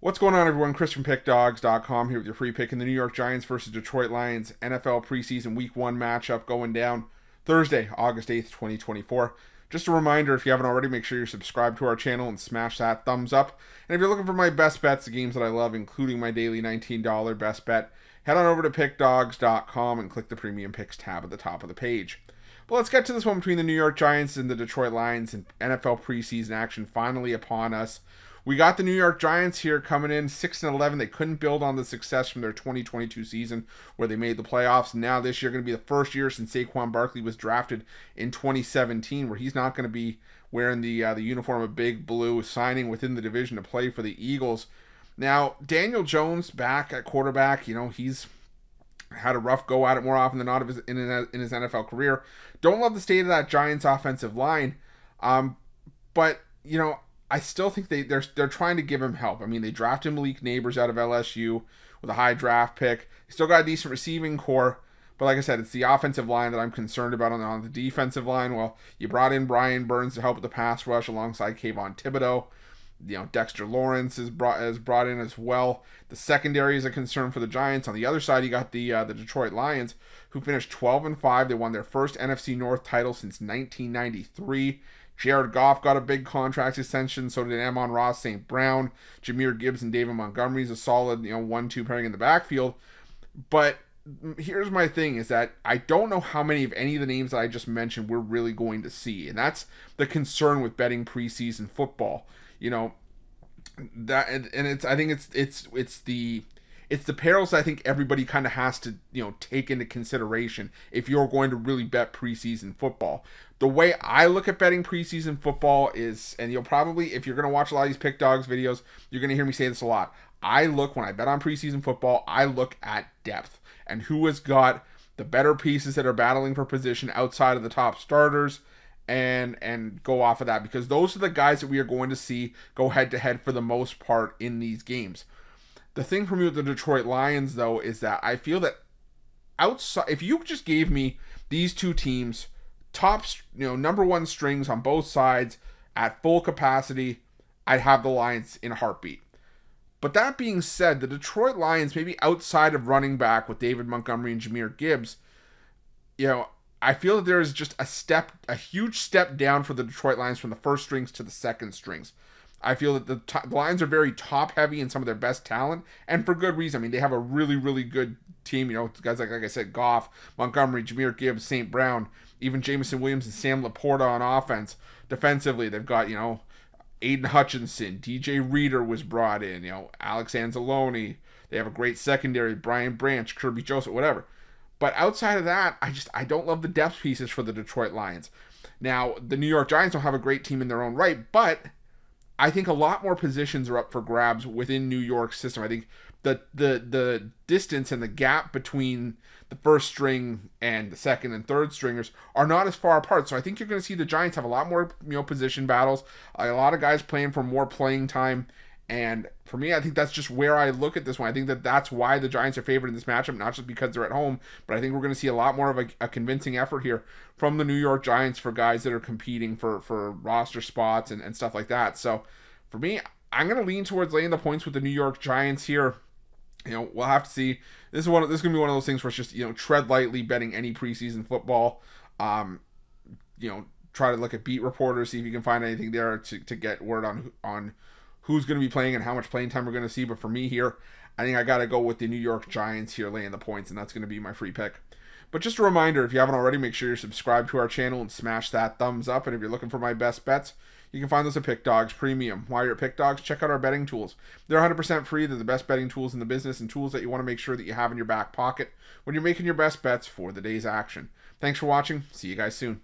What's going on, everyone? Chris from Pickdawgz.com here with your free pick in the New York Giants versus Detroit Lions NFL preseason week 1 matchup going down Thursday, August 8th, 2024. Just a reminder, if you haven't already, make sure you're subscribed to our channel and smash that thumbs up. And if you're looking for my best bets, the games that I love, including my daily $19 best bet, head on over to Pickdawgz.com and click the Premium Picks tab at the top of the page. But let's get to this one between the New York Giants and the Detroit Lions, and NFL preseason action finally upon us. We got the New York Giants here coming in 6-11. They couldn't build on the success from their 2022 season where they made the playoffs. Now this year going to be the first year since Saquon Barkley was drafted in 2017 where he's not going to be wearing the uniform of Big Blue, signing within the division to play for the Eagles. Now, Daniel Jones back at quarterback, he's had a rough go at it more often than not in his NFL career. Don't love the state of that Giants offensive line. But, I still think they're trying to give him help. I mean, they drafted Malik Neighbors out of LSU with a high draft pick. They still got a decent receiving core. But like I said, it's the offensive line that I'm concerned about. On the defensive line, well, you brought in Brian Burns to help with the pass rush alongside Kayvon Thibodeau. Dexter Lawrence is brought in as well. The secondary is a concern for the Giants. On the other side, you got the Detroit Lions, who finished 12-5. They won their first NFC North title since 1993. Jared Goff got a big contract extension. So did Amon-Ra St. Brown. Jahmyr Gibbs and David Montgomery is a solid 1-2 pairing in the backfield. But here's my thing, is that I don't know how many of any of the names that I just mentioned we're really going to see. And that's the concern with betting preseason football. I think it's the perils I think everybody kind of has to take into consideration if you're going to really bet preseason football. The way I look at betting preseason football is, and you'll probably, if you're going to watch a lot of these Pick Dawgz videos, you're going to hear me say this a lot. When I bet on preseason football, I look at depth and who has got the better pieces that are battling for position outside of the top starters, and go off of that, because those are the guys that we are going to see go head to head for the most part in these games. The thing for me with the Detroit Lions, though, is that I feel that if you just gave me these two teams, top, number one strings on both sides at full capacity, I'd have the Lions in a heartbeat. But that being said, the Detroit Lions, maybe outside of running back with David Montgomery and Jahmyr Gibbs, I feel that there is just a huge step down for the Detroit Lions from the first strings to the second strings. I feel that the Lions are very top-heavy in some of their best talent, and for good reason. I mean, they have a really, really good team. Guys like I said, Goff, Montgomery, Jahmyr Gibbs, St. Brown, even Jameson Williams and Sam Laporta on offense. Defensively, they've got, Aiden Hutchinson, DJ Reader was brought in, Alex Anzalone. They have a great secondary, Brian Branch, Kirby Joseph, whatever. But outside of that, I don't love the depth pieces for the Detroit Lions. Now, the New York Giants don't have a great team in their own right, but I think a lot more positions are up for grabs within New York's system. I think the distance and the gap between the first string and the second and third stringers are not as far apart. So I think you're going to see the Giants have a lot more position battles, a lot of guys playing for more playing time. And for me, I think that's just where I look at this one. I think that's why the Giants are favored in this matchup, not just because they're at home, but I think we're going to see a lot more of a convincing effort here from the New York Giants for guys that are competing for roster spots and stuff like that. So for me, I'm going to lean towards laying the points with the New York Giants here. We'll have to see. This is going to be one of those things where it's just, tread lightly betting any preseason football. Try to look at beat reporters, see if you can find anything there to get word on who's going to be playing and how much playing time we're going to see. But for me here, I think I got to go with the New York Giants here laying the points, and that's going to be my free pick. But just a reminder, if you haven't already, make sure you're subscribed to our channel and smash that thumbs up. And if you're looking for my best bets, you can find those at Pick Dawgz Premium. While you're at Pick Dawgz, check out our betting tools. They're 100% free. They're the best betting tools in the business and tools that you want to make sure that you have in your back pocket when you're making your best bets for the day's action. Thanks for watching. See you guys soon.